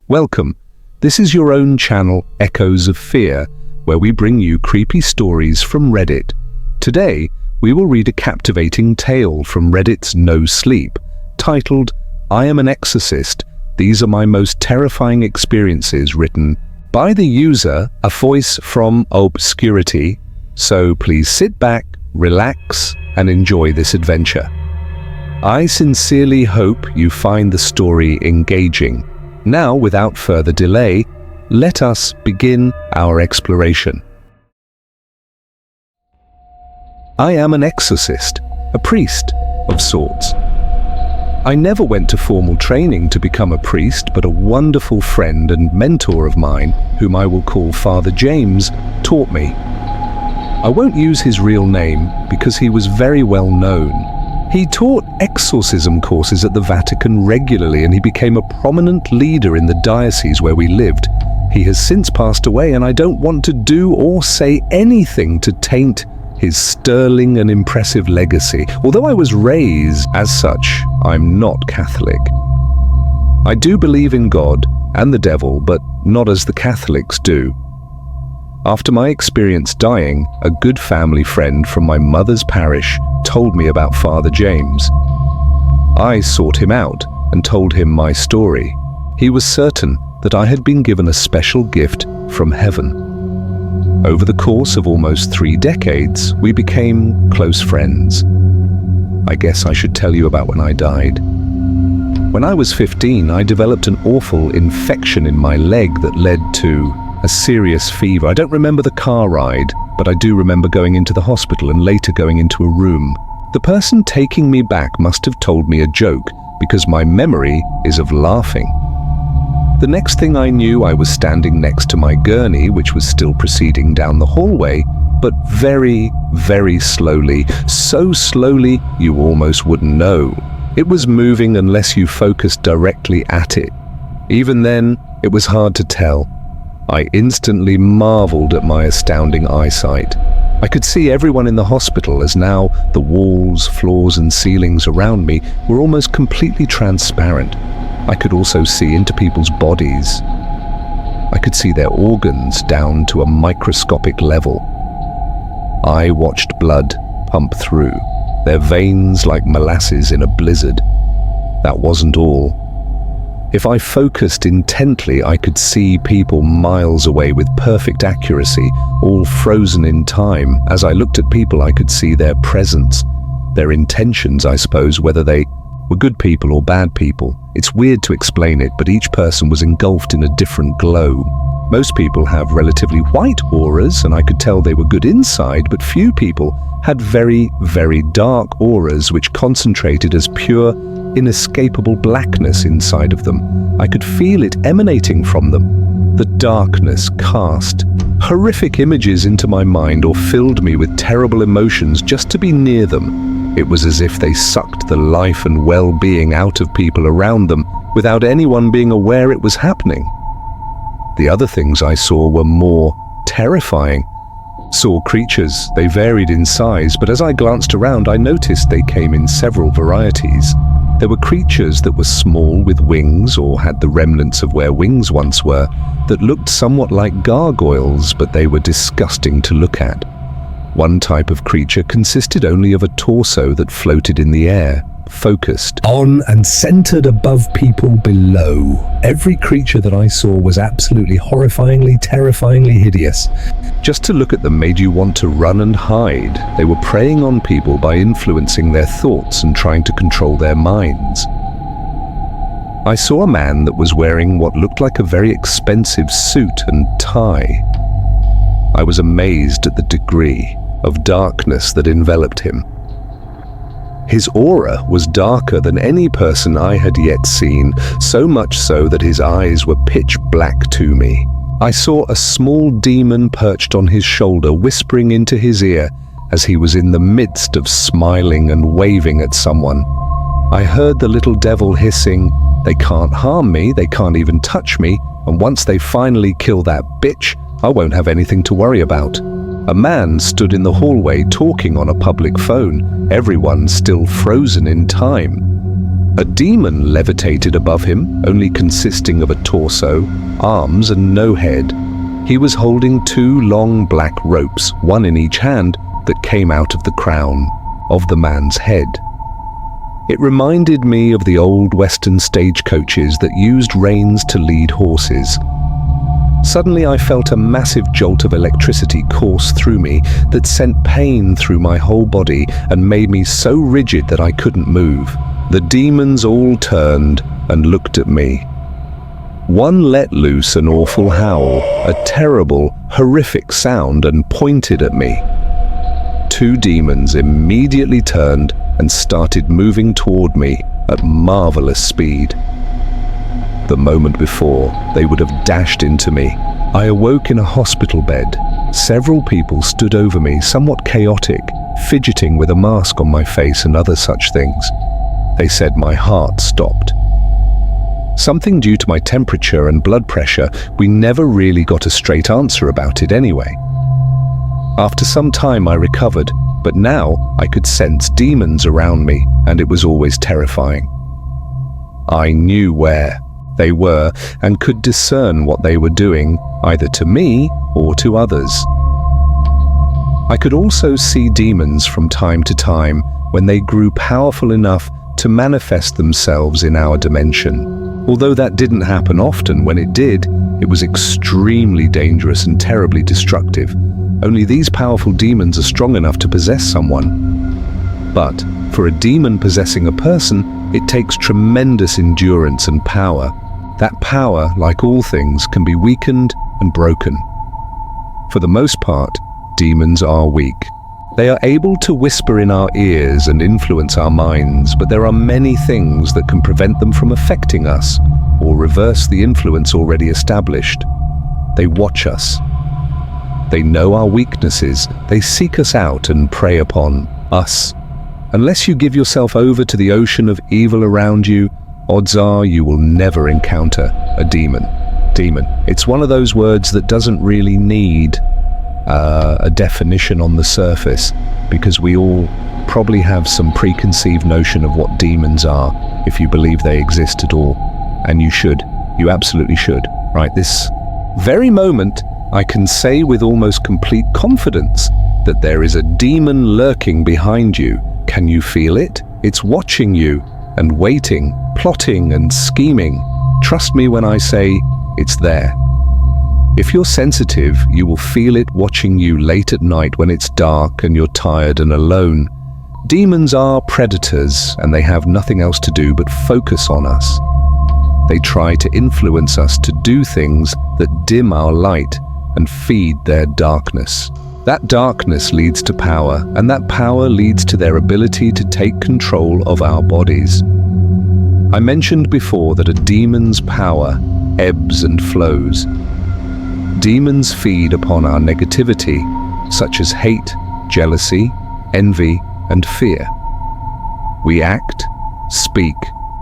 Welcome. This is your own channel, Echoes of Fear, where we bring you creepy stories from Reddit. Today, we will read a captivating tale from Reddit's NoSleep, titled, I am an exorcist. These are my most terrifying experiences, written by the user, a voice from obscurity. So please sit back, relax, and enjoy this adventure. I sincerely hope you find the story engaging. Now, without further delay, let us begin our exploration. I am an exorcist, a priest of sorts. I never went to formal training to become a priest, but a wonderful friend and mentor of mine, whom I will call Father James, taught me. I won't use his real name because he was very well known. He taught exorcism courses at the Vatican regularly, and he became a prominent leader in the diocese where we lived. He has since passed away, and I don't want to do or say anything to taint his sterling and impressive legacy. Although I was raised as such, I'm not Catholic. I do believe in God and the devil, but not as the Catholics do. After my experience dying, a good family friend from my mother's parish told me about Father James. I sought him out and told him my story. He was certain that I had been given a special gift from heaven. Over the course of almost 3 decades, we became close friends. I guess I should tell you about when I died. When I was 15, I developed an awful infection in my leg that led to a serious fever. I don't remember the car ride, but I do remember going into the hospital and later going into a room. The person taking me back must have told me a joke, because my memory is of laughing. The next thing I knew, I was standing next to my gurney, which was still proceeding down the hallway, but very, very slowly. So slowly, you almost wouldn't know. It was moving unless you focused directly at it. Even then, it was hard to tell. I instantly marveled at my astounding eyesight. I could see everyone in the hospital, as now the walls, floors, and ceilings around me were almost completely transparent. I could also see into people's bodies. I could see their organs down to a microscopic level. I watched blood pump through, their veins like molasses in a blizzard. That wasn't all. If I focused intently, I could see people miles away with perfect accuracy, all frozen in time. As I looked at people, I could see their presence, their intentions, I suppose, whether they were good people or bad people. It's weird to explain it, but each person was engulfed in a different glow. Most people have relatively white auras, and I could tell they were good inside, but few people had very, very dark auras which concentrated as pure, inescapable blackness inside of them. I could feel it emanating from them. The darkness cast horrific images into my mind or filled me with terrible emotions just to be near them. It was as if they sucked the life and well-being out of people around them without anyone being aware it was happening. The other things I saw were more terrifying. Saw creatures. They varied in size, but as I glanced around, I noticed they came in several varieties. There were creatures that were small with wings, or had the remnants of where wings once were, that looked somewhat like gargoyles, but they were disgusting to look at. One type of creature consisted only of a torso that floated in the air, focused on and centered above people below. Every creature that I saw was absolutely horrifyingly, terrifyingly hideous. Just to look at them made you want to run and hide. They were preying on people by influencing their thoughts and trying to control their minds. I saw a man that was wearing what looked like a very expensive suit and tie. I was amazed at the degree of darkness that enveloped him. His aura was darker than any person I had yet seen, so much so that his eyes were pitch black to me. I saw a small demon perched on his shoulder, whispering into his ear as he was in the midst of smiling and waving at someone. I heard the little devil hissing, "They can't harm me, they can't even touch me, and once they finally kill that bitch, I won't have anything to worry about." A man stood in the hallway talking on a public phone, everyone still frozen in time. A demon levitated above him, only consisting of a torso, arms, and no head. He was holding 2 long black ropes, one in each hand, that came out of the crown of the man's head. It reminded me of the old Western stagecoaches that used reins to lead horses. Suddenly I felt a massive jolt of electricity course through me that sent pain through my whole body and made me so rigid that I couldn't move. The demons all turned and looked at me. One let loose an awful howl, a terrible, horrific sound, and pointed at me. 2 demons immediately turned and started moving toward me at marvelous speed. The moment before, they would have dashed into me. I awoke in a hospital bed. Several people stood over me, somewhat chaotic, fidgeting with a mask on my face and other such things. They said my heart stopped. Something due to my temperature and blood pressure, we never really got a straight answer about it anyway. After some time I recovered, but now I could sense demons around me, and it was always terrifying. I knew where they were and could discern what they were doing, either to me or to others. I could also see demons from time to time when they grew powerful enough to manifest themselves in our dimension. Although that didn't happen often, when it did, it was extremely dangerous and terribly destructive. Only these powerful demons are strong enough to possess someone. But for a demon possessing a person, it takes tremendous endurance and power. That power, like all things, can be weakened and broken. For the most part, demons are weak. They are able to whisper in our ears and influence our minds, but there are many things that can prevent them from affecting us or reverse the influence already established. They watch us. They know our weaknesses. They seek us out and prey upon us. Unless you give yourself over to the ocean of evil around you, odds are you will never encounter a demon. Demon. It's one of those words that doesn't really need a definition on the surface, because we all probably have some preconceived notion of what demons are, if you believe they exist at all. And you should. You absolutely should. Right, this very moment, I can say with almost complete confidence that there is a demon lurking behind you. Can you feel it? It's watching you and waiting, plotting and scheming. Trust me when I say it's there. If you're sensitive, you will feel it watching you late at night when it's dark and you're tired and alone. Demons are predators, and they have nothing else to do but focus on us. They try to influence us to do things that dim our light and feed their darkness. That darkness leads to power, and that power leads to their ability to take control of our bodies. I mentioned before that a demon's power ebbs and flows. Demons feed upon our negativity, such as hate, jealousy, envy, and fear. We act, speak,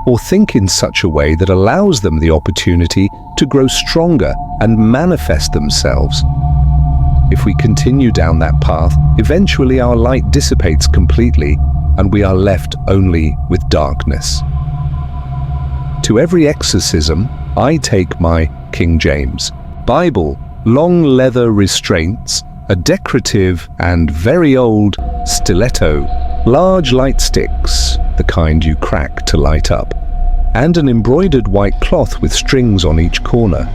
or think in such a way that allows them the opportunity to grow stronger and manifest themselves. If we continue down that path, eventually our light dissipates completely and we are left only with darkness. To every exorcism, I take my King James Bible, long leather restraints, a decorative and very old stiletto, large light sticks, the kind you crack to light up, and an embroidered white cloth with strings on each corner.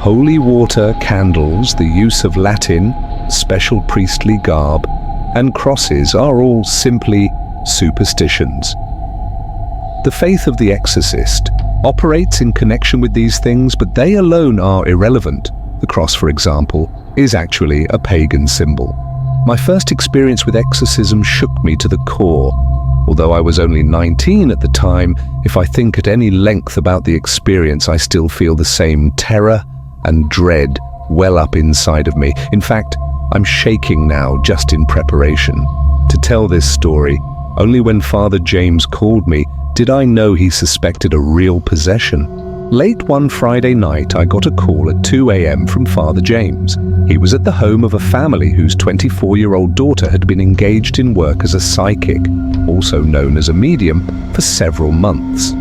Holy water, candles, the use of Latin, special priestly garb, and crosses are all simply superstitions. The faith of the exorcist operates in connection with these things, but they alone are irrelevant. The cross, for example, is actually a pagan symbol. My first experience with exorcism shook me to the core. Although I was only 19 at the time, if I think at any length about the experience, I still feel the same terror and dread well up inside of me. In fact, I'm shaking now just in preparation to tell this story. Only when Father James called me did I know he suspected a real possession. Late one Friday night, I got a call at 2 a.m. from Father James. He was at the home of a family whose 24-year-old daughter had been engaged in work as a psychic, also known as a medium, for several months.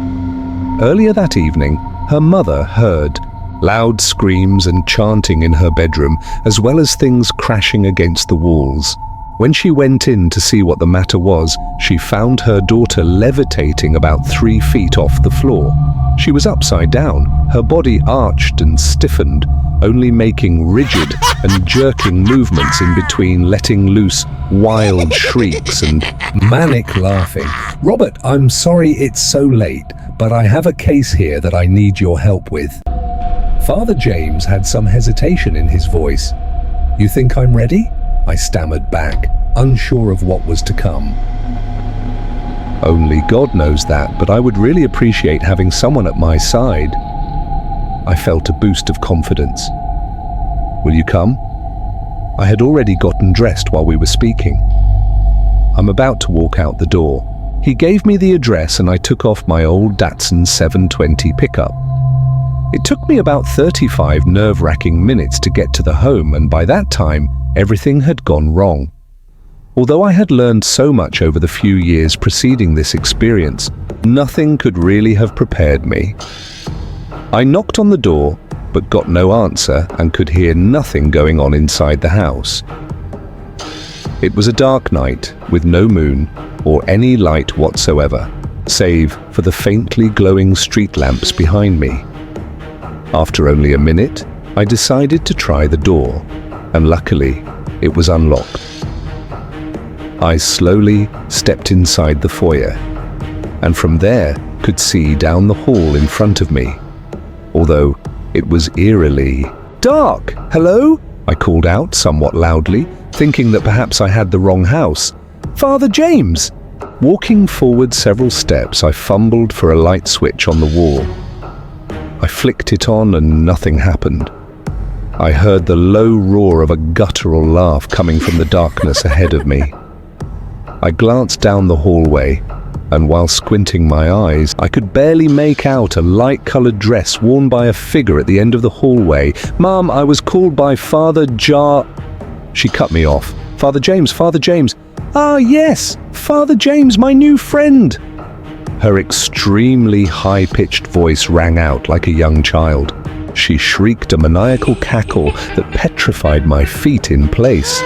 Earlier that evening, her mother heard loud screams and chanting in her bedroom, as well as things crashing against the walls. When she went in to see what the matter was, she found her daughter levitating about 3 feet off the floor. She was upside down, her body arched and stiffened, only making rigid and jerking movements in between, letting loose wild shrieks and manic laughing. "Robert, I'm sorry it's so late, but I have a case here that I need your help with." Father James had some hesitation in his voice. "You think I'm ready?" I stammered back, unsure of what was to come. "Only God knows that, but I would really appreciate having someone at my side." I felt a boost of confidence. "Will you come?" I had already gotten dressed while we were speaking. I'm about to walk out the door. He gave me the address and I took off my old Datsun 720 pickup. It took me about 35 nerve-wracking minutes to get to the home, and by that time, everything had gone wrong. Although I had learned so much over the few years preceding this experience, nothing could really have prepared me. I knocked on the door, but got no answer and could hear nothing going on inside the house. It was a dark night with no moon or any light whatsoever, save for the faintly glowing street lamps behind me. After only a minute, I decided to try the door, and luckily, it was unlocked. I slowly stepped inside the foyer, and from there could see down the hall in front of me, although it was eerily dark. "Hello?" I called out somewhat loudly, thinking that perhaps I had the wrong house. "Father James!" Walking forward several steps, I fumbled for a light switch on the wall. I flicked it on and nothing happened. I heard the low roar of a guttural laugh coming from the darkness ahead of me. I glanced down the hallway, and while squinting my eyes, I could barely make out a light-colored dress worn by a figure at the end of the hallway. "Mom, I was called by Father Jar..." She cut me off. Father James, Father James." "Ah, yes, Father James, my new friend." Her extremely high-pitched voice rang out like a young child. She shrieked a maniacal cackle that petrified my feet in place.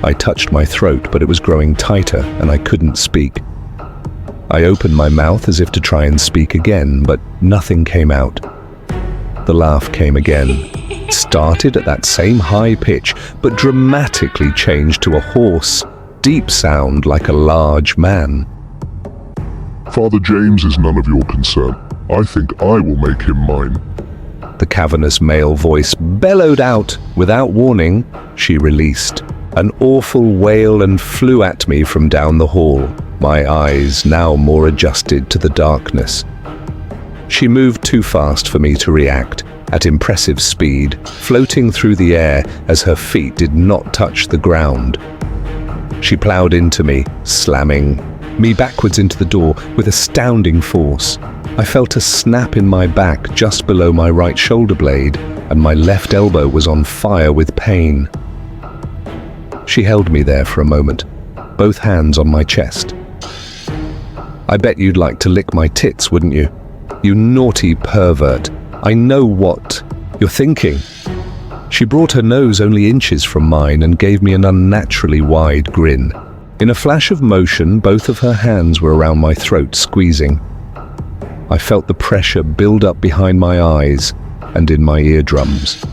I touched my throat, but it was growing tighter and I couldn't speak. I opened my mouth as if to try and speak again, but nothing came out. The laugh came again. It started at that same high pitch, but dramatically changed to a hoarse, deep sound like a large man. "Father James is none of your concern. I think I will make him mine." The cavernous male voice bellowed out. Without warning, she released an awful wail and flew at me from down the hall, my eyes now more adjusted to the darkness. She moved too fast for me to react, at impressive speed, floating through the air as her feet did not touch the ground. She plowed into me, slamming me backwards into the door with astounding force. I felt a snap in my back just below my right shoulder blade, and my left elbow was on fire with pain. She held me there for a moment, both hands on my chest. "I bet you'd like to lick my tits, wouldn't you? You naughty pervert. I know what you're thinking." She brought her nose only inches from mine and gave me an unnaturally wide grin. In a flash of motion, both of her hands were around my throat, squeezing. I felt the pressure build up behind my eyes and in my eardrums.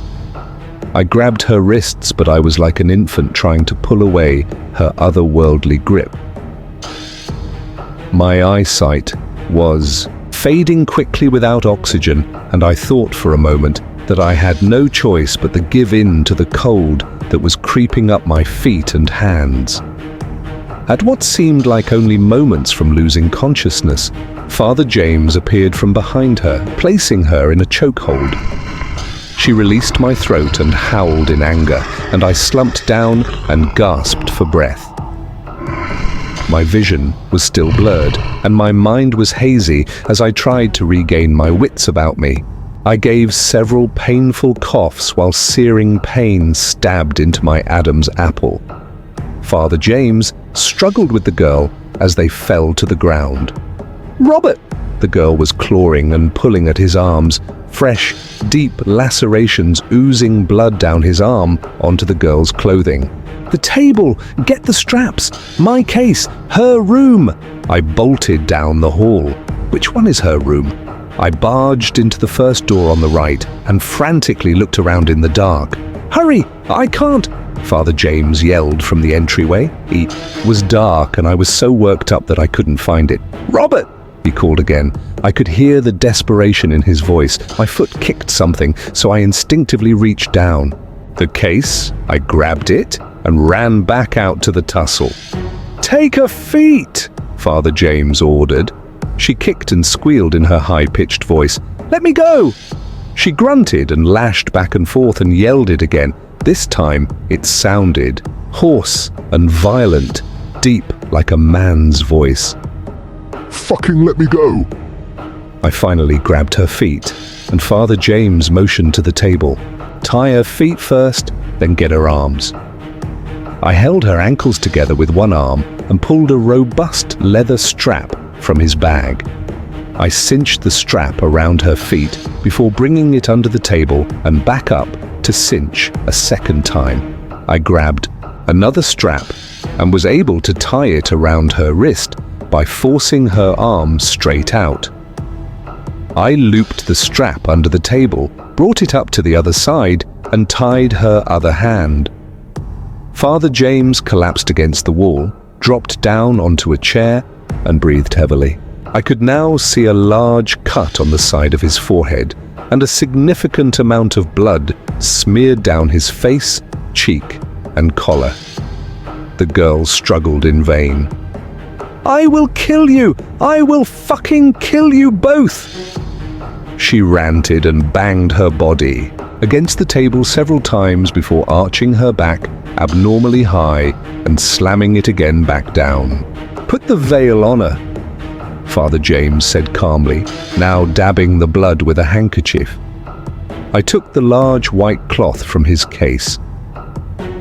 I grabbed her wrists, but I was like an infant trying to pull away her otherworldly grip. My eyesight was fading quickly without oxygen, and I thought for a moment that I had no choice but to give in to the cold that was creeping up my feet and hands. At what seemed like only moments from losing consciousness, Father James appeared from behind her, placing her in a chokehold. She released my throat and howled in anger, and I slumped down and gasped for breath. My vision was still blurred, and my mind was hazy as I tried to regain my wits about me. I gave several painful coughs while searing pain stabbed into my Adam's apple. Father James struggled with the girl as they fell to the ground. "Robert!" The girl was clawing and pulling at his arms, fresh, deep lacerations oozing blood down his arm onto the girl's clothing. "The table! Get the straps! My case! Her room!" I bolted down the hall. Which one is her room? I barged into the first door on the right and frantically looked around in the dark. "Hurry! I can't!" Father James yelled from the entryway. It was dark and I was so worked up that I couldn't find it. "Robert!" he called again. I could hear the desperation in his voice. My foot kicked something, so I instinctively reached down. The case, I grabbed it and ran back out to the tussle. "Take her feet!" Father James ordered. She kicked and squealed in her high-pitched voice. "Let me go!" She grunted and lashed back and forth and yelled it again. This time it sounded hoarse and violent, deep like a man's voice. Fucking let me go! I finally grabbed her feet, and Father James motioned to the table. "Tie her feet first, then get her arms." I held her ankles together with one arm and pulled a robust leather strap from his bag. I cinched the strap around her feet before bringing it under the table and back up to cinch a second time. I grabbed another strap and was able to tie it around her wrist by forcing her arm straight out. I looped the strap under the table, brought it up to the other side, and tied her other hand. Father James collapsed against the wall, dropped down onto a chair, and breathed heavily. I could now see a large cut on the side of his forehead, and a significant amount of blood smeared down his face, cheek, and collar. The girl struggled in vain. "I will kill you! I will fucking kill you both!" She ranted and banged her body against the table several times before arching her back abnormally high and slamming it again back down. "Put the veil on her," Father James said calmly, now dabbing the blood with a handkerchief. I took the large white cloth from his case.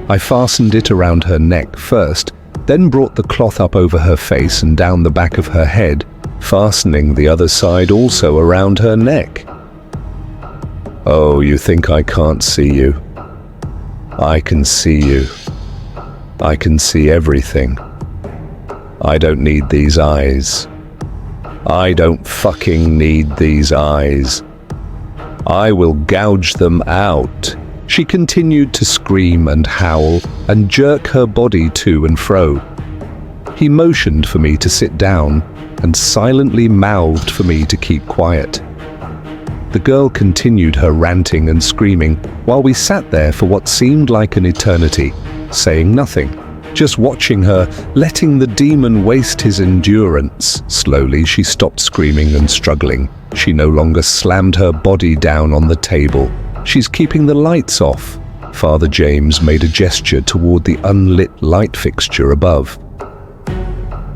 I fastened it around her neck first, then brought the cloth up over her face and down the back of her head, fastening the other side also around her neck. "Oh, you think I can't see you? I can see you. I can see everything. I don't need these eyes. I don't fucking need these eyes. I will gouge them out." She continued to scream and howl and jerk her body to and fro. He motioned for me to sit down and silently mouthed for me to keep quiet. The girl continued her ranting and screaming while we sat there for what seemed like an eternity, saying nothing, just watching her, letting the demon waste his endurance. Slowly she stopped screaming and struggling. She no longer slammed her body down on the table. "She's keeping the lights off." Father James made a gesture toward the unlit light fixture above.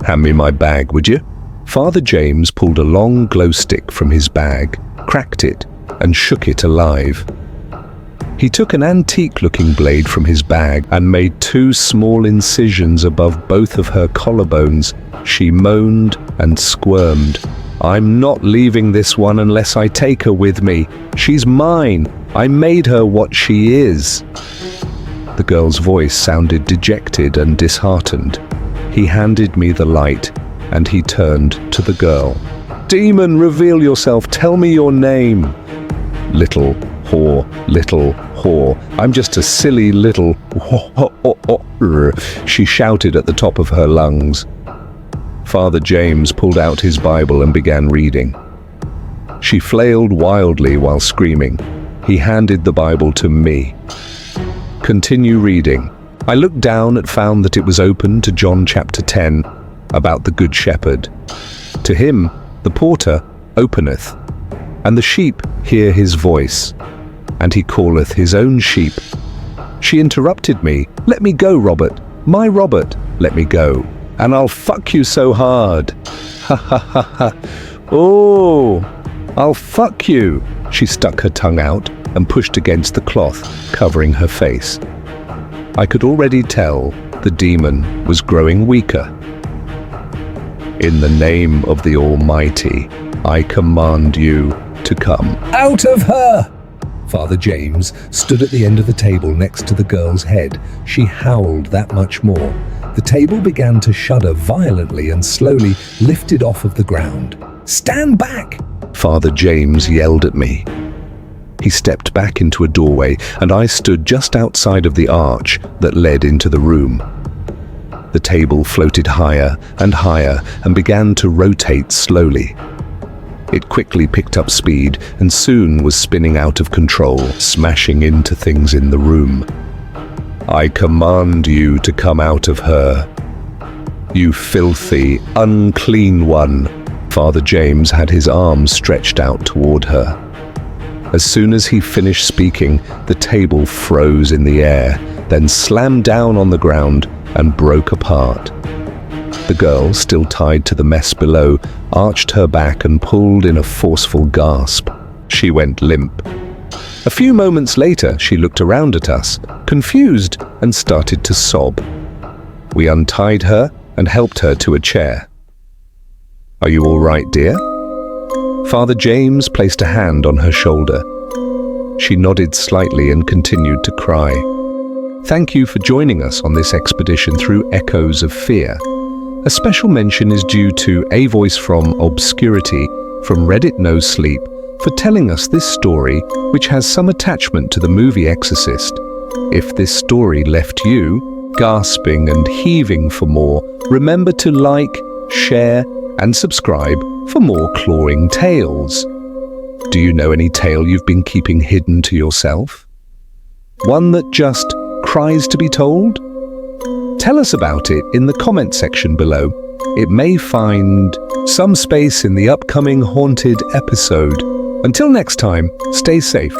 "Hand me my bag, would you?" Father James pulled a long glow stick from his bag, cracked it, and shook it alive. He took an antique-looking blade from his bag and made 2 small incisions above both of her collarbones. She moaned and squirmed. "I'm not leaving this one unless I take her with me. She's mine. I made her what she is." The girl's voice sounded dejected and disheartened. He handed me the light, and he turned to the girl. "Demon, reveal yourself. Tell me your name." "Little whore, little whore. I'm just a silly little whore," she shouted at the top of her lungs. Father James pulled out his Bible and began reading. She flailed wildly while screaming. He handed the Bible to me. "Continue reading." I looked down and found that it was open to John chapter 10, about the Good Shepherd. "To him, the porter, openeth, and the sheep hear his voice, and he calleth his own sheep." She interrupted me. "Let me go, Robert. My Robert, let me go." and I'll fuck you so hard. Ha ha ha ha. Oh, I'll fuck you. She stuck her tongue out and pushed against the cloth, covering her face. I could already tell the demon was growing weaker. In the name of the Almighty, I command you to come out of her! Father James stood at the end of the table next to the girl's head. She howled that much more. The table began to shudder violently and slowly lifted off of the ground. "Stand back!" Father James yelled at me. He stepped back into a doorway, and I stood just outside of the arch that led into the room. The table floated higher and began to rotate slowly. It quickly picked up speed and soon was spinning out of control, smashing into things in the room. I command you to come out of her. You filthy, unclean one. Father James had his arms stretched out toward her. As soon as he finished speaking, the table froze in the air, then slammed down on the ground and broke apart. The girl, still tied to the mess below, arched her back and pulled in a forceful gasp. She went limp. A few moments later, she looked around at us, confused, and started to sob. We untied her and helped her to a chair. "Are you all right, dear?" Father James placed a hand on her shoulder. She nodded slightly and continued to cry. Thank you for joining us on this expedition through Echoes of Fear. A special mention is due to A Voice from Obscurity from Reddit NoSleep for telling us this story, which has some attachment to the movie Exorcist. If this story left you gasping and heaving for more, remember to like, share, and subscribe for more clawing tales. Do you know any tale you've been keeping hidden to yourself? One that just cries to be told? Tell us about it in the comment section below. It may find some space in the upcoming haunted episode. Until next time, stay safe.